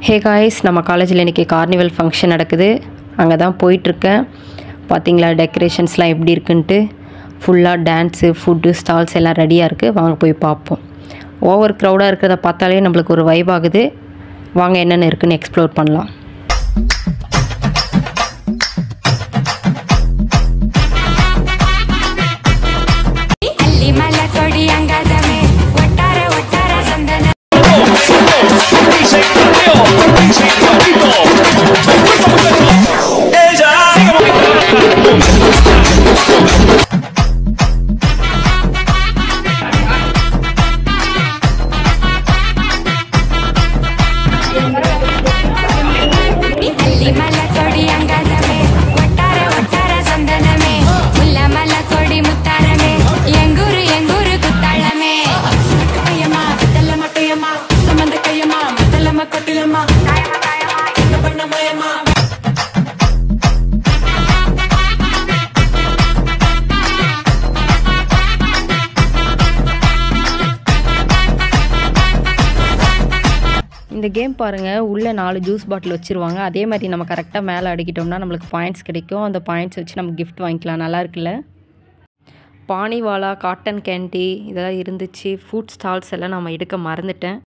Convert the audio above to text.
Hey guys, நம்ம காலேஜில் இன்றைக்கி கார்னிவல் ஃபங்க்ஷன் நடக்குது. அங்கே தான் போயிட்டுருக்கேன். பார்த்தீங்களா டெக்கரேஷன்ஸ்லாம் எப்படி இருக்குன்ட்டு. ஃபுல்லாக டான்ஸு, ஃபுட்டு, ஸ்டால்ஸ் எல்லாம் ரெடியாக இருக்குது. வாங்க போய் பார்ப்போம். ஓவர் க்ரௌடாக இருக்கிறத பார்த்தாலே நம்மளுக்கு ஒரு வைப் ஆகுது. வாங்க என்னென்ன இருக்குதுன்னு எக்ஸ்ப்ளோர் பண்ணலாம். இந்த கேம் பாருங்கள், உள்ளே 4 ஜூஸ் பாட்டில் வச்சுருவாங்க. அதே மாதிரி நம்ம கரெக்டாக மேலே அடிக்கிட்டோம்னா நம்மளுக்கு பாயிண்ட்ஸ் கிடைக்கும். அந்த பாயிண்ட்ஸ் வச்சு நம்ம கிஃப்ட் வாங்கிக்கலாம். நல்லா இருக்குல்ல? பானிவாலா, காட்டன் கேண்டி இதெல்லாம் இருந்துச்சு. ஃபுட் ஸ்டால்ஸ் எல்லாம் நம்ம எடுக்க மறந்துட்டேன்.